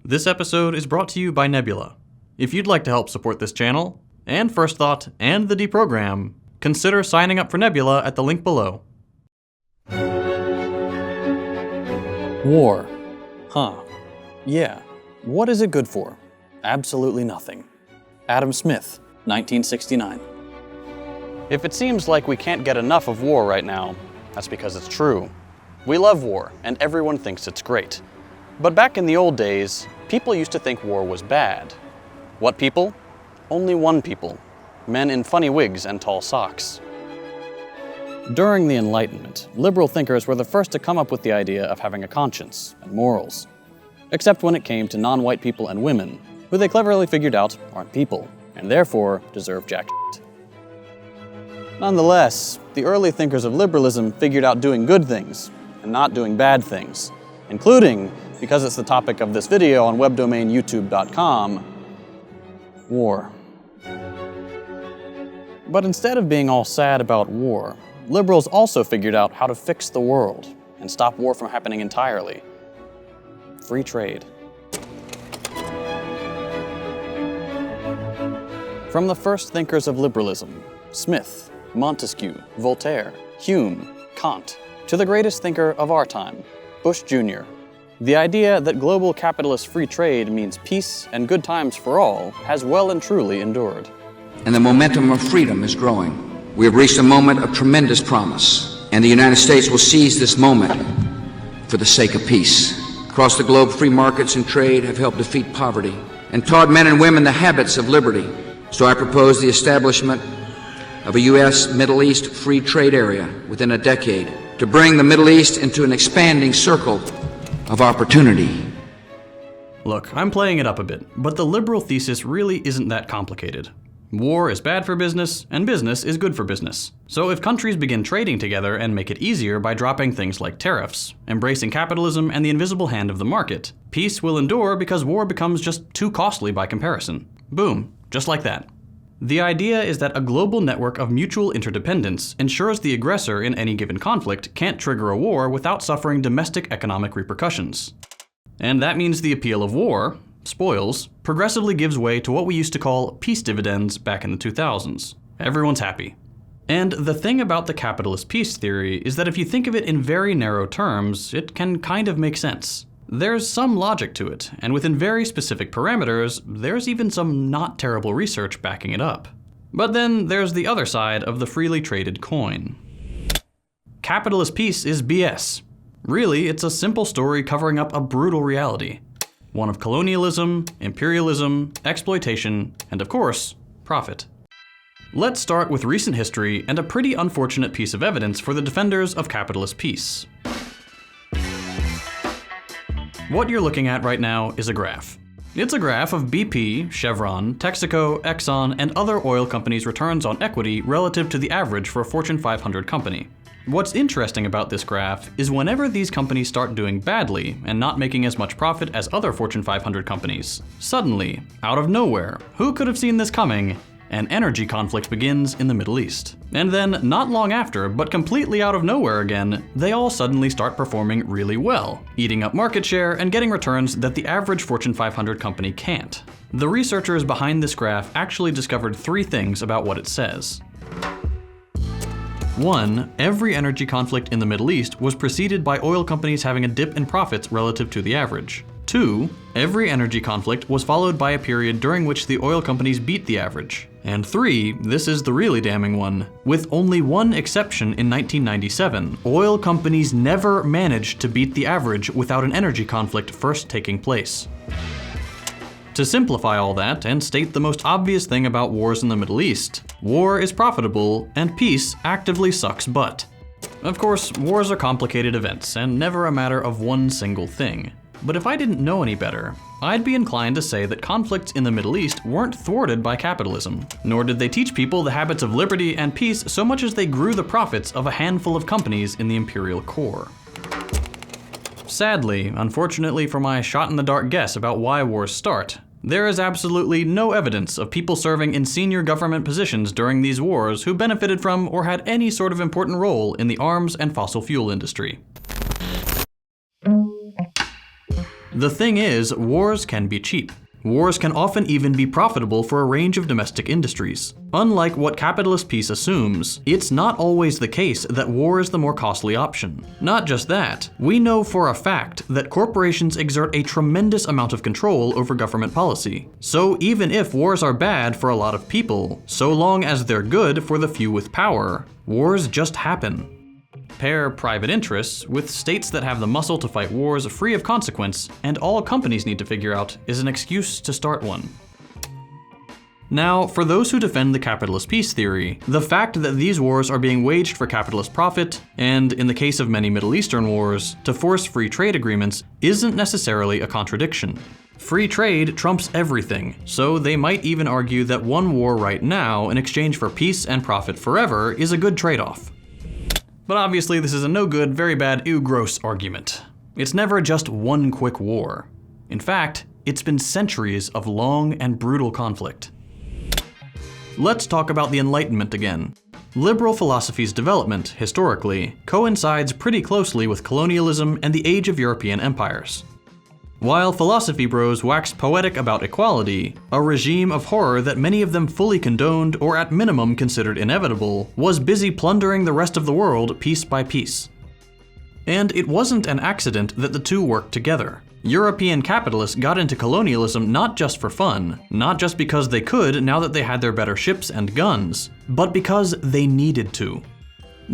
This episode is brought to you by Nebula. If you'd like to help support this channel, and First Thought, and the Deprogram, consider signing up for Nebula at the link below. War. Huh. Yeah. What is it good for? Absolutely nothing. Adam Smith, 1969. If it seems like we can't get enough of war right now, that's because it's true. We love war, and everyone thinks it's great. But back in the old days, people used to think war was bad. What people? Only one people. Men in funny wigs and tall socks. During the Enlightenment, liberal thinkers were the first to come up with the idea of having a conscience and morals. Except when it came to non-white people and women, who they cleverly figured out aren't people, and therefore deserve jack shit. Nonetheless, the early thinkers of liberalism figured out doing good things and not doing bad things, including, because it's the topic of this video on webdomain youtube.com, war. But instead of being all sad about war, liberals also figured out how to fix the world and stop war from happening entirely. Free trade. From the first thinkers of liberalism, Smith, Montesquieu, Voltaire, Hume, Kant, to the greatest thinker of our time, Bush Jr., the idea that global capitalist free trade means peace and good times for all has well and truly endured. And the momentum of freedom is growing. We have reached a moment of tremendous promise, and the United States will seize this moment for the sake of peace. Across the globe, free markets and trade have helped defeat poverty and taught men and women the habits of liberty. So I propose the establishment of a U.S. Middle East free trade area within a decade to bring the Middle East into an expanding circle of opportunity. Look, I'm playing it up a bit, but the liberal thesis really isn't that complicated. War is bad for business, and business is good for business. So if countries begin trading together and make it easier by dropping things like tariffs, embracing capitalism and the invisible hand of the market, peace will endure because war becomes just too costly by comparison. Boom, just like that. The idea is that a global network of mutual interdependence ensures the aggressor in any given conflict can't trigger a war without suffering domestic economic repercussions. And that means the appeal of war, spoils, progressively gives way to what we used to call peace dividends back in the 2000s. Everyone's happy. And the thing about the capitalist peace theory is that if you think of it in very narrow terms, it can kind of make sense. There's some logic to it, and within very specific parameters, there's even some not terrible research backing it up. But then there's the other side of the freely traded coin. Capitalist peace is BS. Really, it's a simple story covering up a brutal reality. One of colonialism, imperialism, exploitation, and of course, profit. Let's start with recent history and a pretty unfortunate piece of evidence for the defenders of capitalist peace. What you're looking at right now is a graph. It's a graph of BP, Chevron, Texaco, Exxon, and other oil companies' returns on equity relative to the average for a Fortune 500 company. What's interesting about this graph is whenever these companies start doing badly and not making as much profit as other Fortune 500 companies, suddenly, out of nowhere, who could have seen this coming? An energy conflict begins in the Middle East. And then, not long after, but completely out of nowhere again, they all suddenly start performing really well, eating up market share and getting returns that the average Fortune 500 company can't. The researchers behind this graph actually discovered 3 things about what it says. 1. Every energy conflict in the Middle East was preceded by oil companies having a dip in profits relative to the average. 2. Every energy conflict was followed by a period during which the oil companies beat the average. And 3, this is the really damning one, with only one exception in 1997, oil companies never managed to beat the average without an energy conflict first taking place. To simplify all that and state the most obvious thing about wars in the Middle East, war is profitable and peace actively sucks butt. Of course, wars are complicated events and never a matter of one single thing. But if I didn't know any better, I'd be inclined to say that conflicts in the Middle East weren't thwarted by capitalism, nor did they teach people the habits of liberty and peace so much as they grew the profits of a handful of companies in the imperial core. Sadly, unfortunately for my shot-in-the-dark guess about why wars start, there is absolutely no evidence of people serving in senior government positions during these wars who benefited from or had any sort of important role in the arms and fossil fuel industry. The thing is, wars can be cheap. Wars can often even be profitable for a range of domestic industries. Unlike what capitalist peace assumes, it's not always the case that war is the more costly option. Not just that, we know for a fact that corporations exert a tremendous amount of control over government policy. So even if wars are bad for a lot of people, so long as they're good for the few with power, wars just happen. Pair private interests with states that have the muscle to fight wars free of consequence, and all companies need to figure out is an excuse to start one. Now, for those who defend the capitalist peace theory, the fact that these wars are being waged for capitalist profit, and in the case of many Middle Eastern wars, to force free trade agreements, isn't necessarily a contradiction. Free trade trumps everything, so they might even argue that one war right now in exchange for peace and profit forever is a good trade-off. But obviously this is a no good, very bad, ew gross argument. It's never just one quick war. In fact, it's been centuries of long and brutal conflict. Let's talk about the Enlightenment again. Liberal philosophy's development, historically, coincides pretty closely with colonialism and the age of European empires. While philosophy bros waxed poetic about equality, a regime of horror that many of them fully condoned or at minimum considered inevitable was busy plundering the rest of the world piece by piece. And it wasn't an accident that the two worked together. European capitalists got into colonialism not just for fun, not just because they could now that they had their better ships and guns, but because they needed to.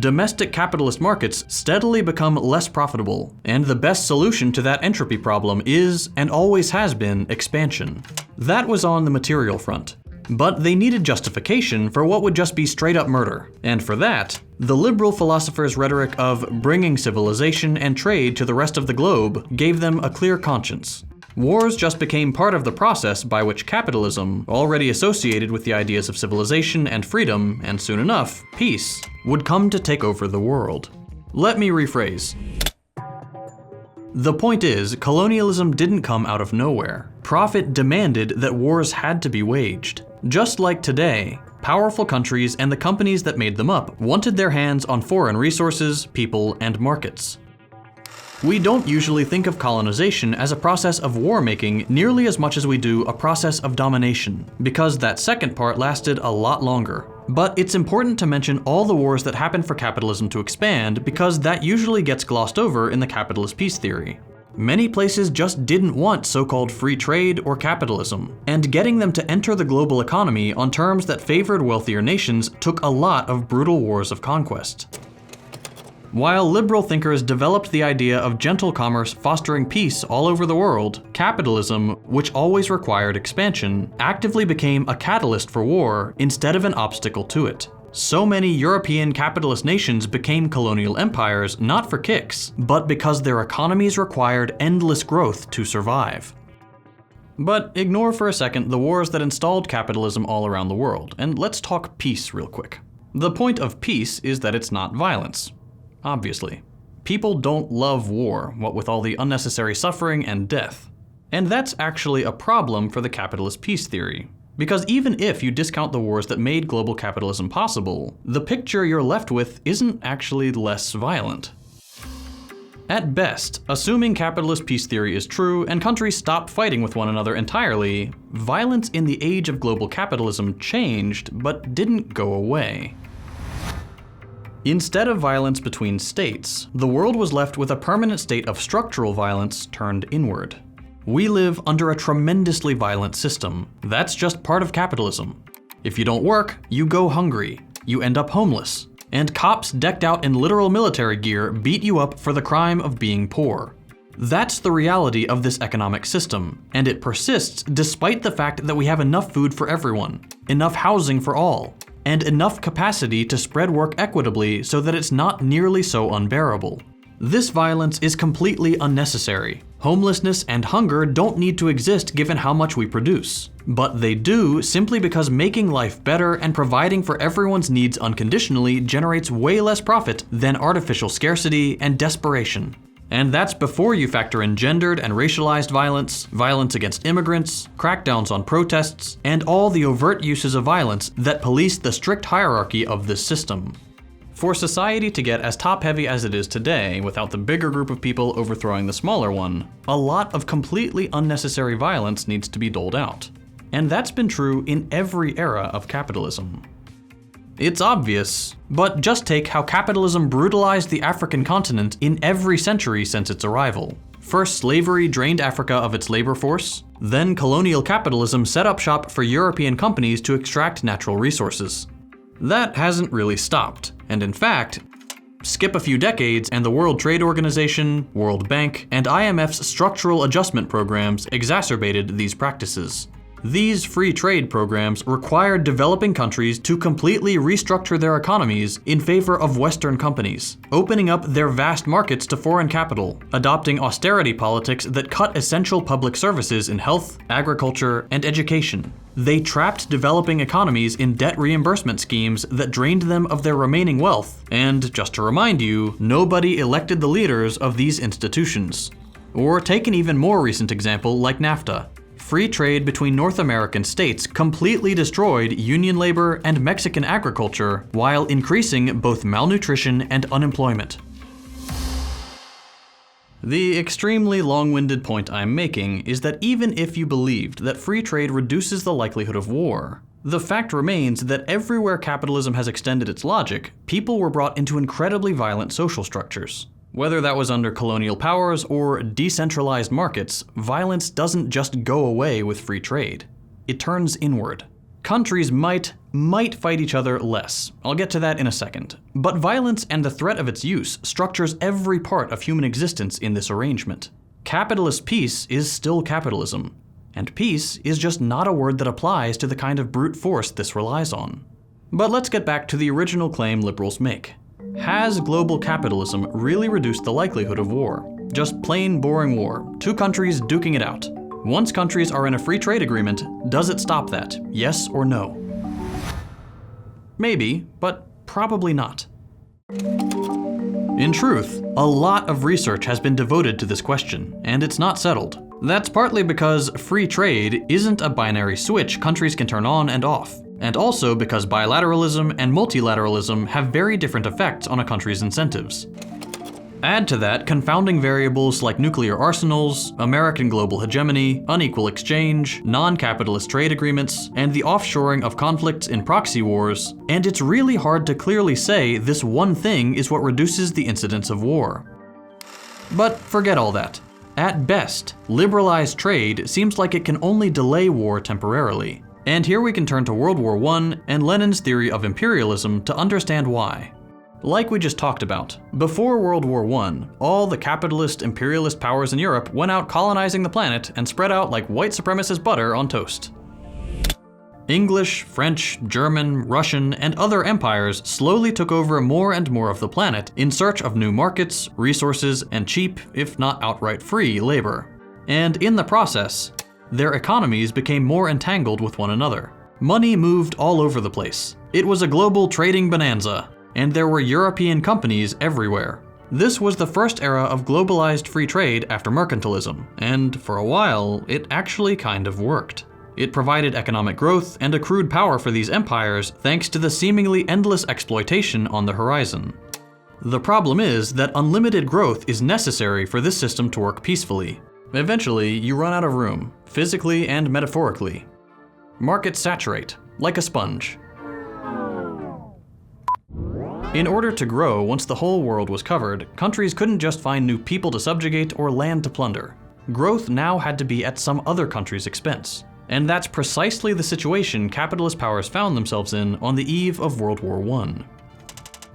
Domestic capitalist markets steadily become less profitable, and the best solution to that entropy problem is, and always has been, expansion. That was on the material front. But they needed justification for what would just be straight up murder, and for that, the liberal philosophers' rhetoric of bringing civilization and trade to the rest of the globe gave them a clear conscience. Wars just became part of the process by which capitalism, already associated with the ideas of civilization and freedom, and soon enough, peace, would come to take over the world. Let me rephrase. The point is, colonialism didn't come out of nowhere. Profit demanded that wars had to be waged. Just like today, powerful countries and the companies that made them up wanted their hands on foreign resources, people, and markets. We don't usually think of colonization as a process of war making nearly as much as we do a process of domination, because that second part lasted a lot longer. But it's important to mention all the wars that happened for capitalism to expand, because that usually gets glossed over in the capitalist peace theory. Many places just didn't want so-called free trade or capitalism, and getting them to enter the global economy on terms that favored wealthier nations took a lot of brutal wars of conquest. While liberal thinkers developed the idea of gentle commerce fostering peace all over the world, capitalism, which always required expansion, actively became a catalyst for war instead of an obstacle to it. So many European capitalist nations became colonial empires not for kicks, but because their economies required endless growth to survive. But ignore for a second the wars that installed capitalism all around the world, and let's talk peace real quick. The point of peace is that it's not violence. Obviously. People don't love war, what with all the unnecessary suffering and death. And that's actually a problem for the capitalist peace theory. Because even if you discount the wars that made global capitalism possible, the picture you're left with isn't actually less violent. At best, assuming capitalist peace theory is true and countries stop fighting with one another entirely, violence in the age of global capitalism changed, but didn't go away. Instead of violence between states, the world was left with a permanent state of structural violence turned inward. We live under a tremendously violent system. That's just part of capitalism. If you don't work, you go hungry. You end up homeless. And cops decked out in literal military gear beat you up for the crime of being poor. That's the reality of this economic system, and it persists despite the fact that we have enough food for everyone, enough housing for all, and enough capacity to spread work equitably so that it's not nearly so unbearable. This violence is completely unnecessary. Homelessness and hunger don't need to exist given how much we produce. But they do simply because making life better and providing for everyone's needs unconditionally generates way less profit than artificial scarcity and desperation. And that's before you factor in gendered and racialized violence, violence against immigrants, crackdowns on protests, and all the overt uses of violence that police the strict hierarchy of this system. For society to get as top-heavy as it is today, without the bigger group of people overthrowing the smaller one, a lot of completely unnecessary violence needs to be doled out. And that's been true in every era of capitalism. It's obvious, but just take how capitalism brutalized the African continent in every century since its arrival. First, slavery drained Africa of its labor force. Then colonial capitalism set up shop for European companies to extract natural resources. That hasn't really stopped, and in fact, skip a few decades and the World Trade Organization, World Bank, and IMF's structural adjustment programs exacerbated these practices. These free trade programs required developing countries to completely restructure their economies in favor of Western companies, opening up their vast markets to foreign capital, adopting austerity politics that cut essential public services in health, agriculture, and education. They trapped developing economies in debt reimbursement schemes that drained them of their remaining wealth, and just to remind you, nobody elected the leaders of these institutions. Or take an even more recent example like NAFTA. Free trade between North American states completely destroyed union labor and Mexican agriculture while increasing both malnutrition and unemployment. The extremely long-winded point I'm making is that even if you believed that free trade reduces the likelihood of war, the fact remains that everywhere capitalism has extended its logic, people were brought into incredibly violent social structures. Whether that was under colonial powers or decentralized markets, violence doesn't just go away with free trade. It turns inward. Countries might fight each other less. I'll get to that in a second. But violence and the threat of its use structures every part of human existence in this arrangement. Capitalist peace is still capitalism. And peace is just not a word that applies to the kind of brute force this relies on. But let's get back to the original claim liberals make. Has global capitalism really reduced the likelihood of war? Just plain boring war, two countries duking it out. Once countries are in a free trade agreement, does it stop that? Yes or no? Maybe, but probably not. In truth, a lot of research has been devoted to this question, and it's not settled. That's partly because free trade isn't a binary switch countries can turn on and off, and also because bilateralism and multilateralism have very different effects on a country's incentives. Add to that confounding variables like nuclear arsenals, American global hegemony, unequal exchange, non-capitalist trade agreements, and the offshoring of conflicts in proxy wars, and it's really hard to clearly say this one thing is what reduces the incidence of war. But forget all that. At best, liberalized trade seems like it can only delay war temporarily. And here we can turn to World War I and Lenin's theory of imperialism to understand why. Like we just talked about, before World War I, all the capitalist imperialist powers in Europe went out colonizing the planet and spread out like white supremacist butter on toast. English, French, German, Russian, and other empires slowly took over more and more of the planet in search of new markets, resources, and cheap, if not outright free, labor. And in the process, their economies became more entangled with one another. Money moved all over the place. It was a global trading bonanza, and there were European companies everywhere. This was the first era of globalized free trade after mercantilism, and for a while, it actually kind of worked. It provided economic growth and accrued power for these empires thanks to the seemingly endless exploitation on the horizon. The problem is that unlimited growth is necessary for this system to work peacefully. Eventually, you run out of room, physically and metaphorically. Markets saturate, like a sponge. In order to grow once the whole world was covered, countries couldn't just find new people to subjugate or land to plunder. Growth now had to be at some other country's expense. And that's precisely the situation capitalist powers found themselves in on the eve of World War I.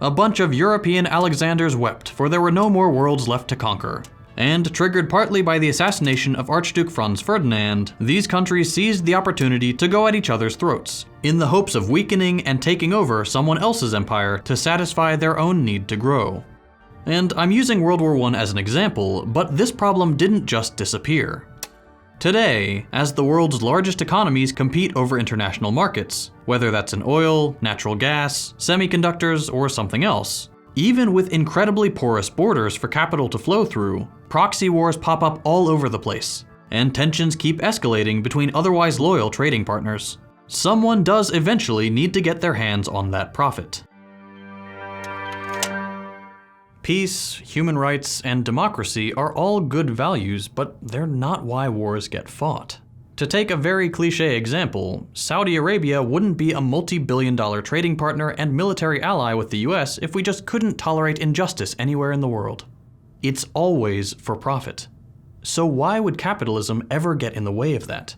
A bunch of European Alexanders wept, for there were no more worlds left to conquer. And triggered partly by the assassination of Archduke Franz Ferdinand, these countries seized the opportunity to go at each other's throats, in the hopes of weakening and taking over someone else's empire to satisfy their own need to grow. And I'm using World War I as an example, but this problem didn't just disappear. Today, as the world's largest economies compete over international markets, whether that's in oil, natural gas, semiconductors, or something else, even with incredibly porous borders for capital to flow through, proxy wars pop up all over the place, and tensions keep escalating between otherwise loyal trading partners. Someone does eventually need to get their hands on that profit. Peace, human rights, and democracy are all good values, but they're not why wars get fought. To take a very cliché example, Saudi Arabia wouldn't be a multi-billion-dollar trading partner and military ally with the US if we just couldn't tolerate injustice anywhere in the world. It's always for profit. So why would capitalism ever get in the way of that?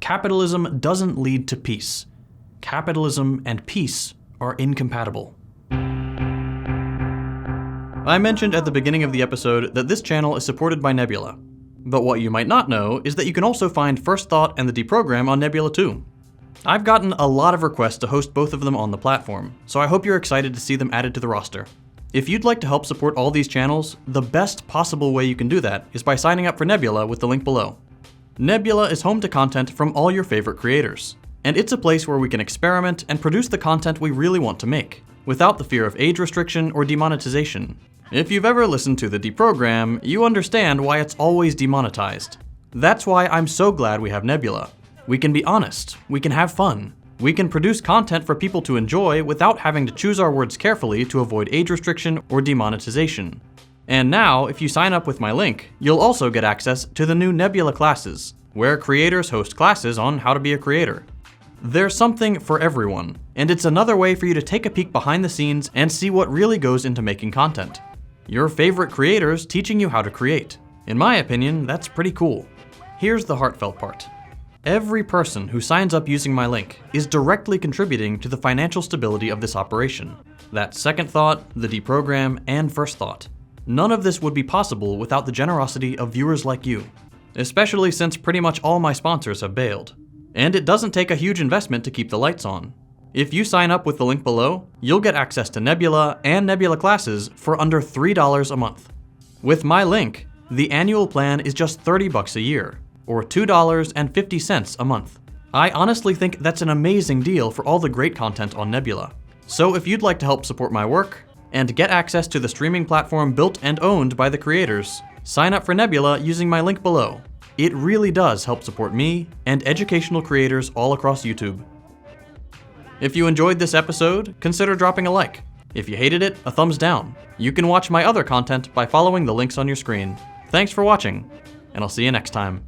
Capitalism doesn't lead to peace. Capitalism and peace are incompatible. I mentioned at the beginning of the episode that this channel is supported by Nebula. But what you might not know is that you can also find First Thought and the Deprogram on Nebula too. I've gotten a lot of requests to host both of them on the platform, so I hope you're excited to see them added to the roster. If you'd like to help support all these channels, the best possible way you can do that is by signing up for Nebula with the link below. Nebula is home to content from all your favorite creators, and it's a place where we can experiment and produce the content we really want to make, without the fear of age restriction or demonetization. If you've ever listened to the Deprogram, you understand why it's always demonetized. That's why I'm so glad we have Nebula. We can be honest, we can have fun, we can produce content for people to enjoy without having to choose our words carefully to avoid age restriction or demonetization. And now, if you sign up with my link, you'll also get access to the new Nebula classes, where creators host classes on how to be a creator. There's something for everyone, and it's another way for you to take a peek behind the scenes and see what really goes into making content. Your favorite creators teaching you how to create. In my opinion, that's pretty cool. Here's the heartfelt part. Every person who signs up using my link is directly contributing to the financial stability of this operation. That's Second Thought, the Deprogram, and First Thought. None of this would be possible without the generosity of viewers like you, especially since pretty much all my sponsors have bailed. And it doesn't take a huge investment to keep the lights on. If you sign up with the link below, you'll get access to Nebula and Nebula classes for under $3 a month. With my link, the annual plan is just $30 a year, or $2.50 a month. I honestly think that's an amazing deal for all the great content on Nebula. So if you'd like to help support my work, and get access to the streaming platform built and owned by the creators, sign up for Nebula using my link below. It really does help support me and educational creators all across YouTube. If you enjoyed this episode, consider dropping a like. If you hated it, a thumbs down. You can watch my other content by following the links on your screen. Thanks for watching, and I'll see you next time.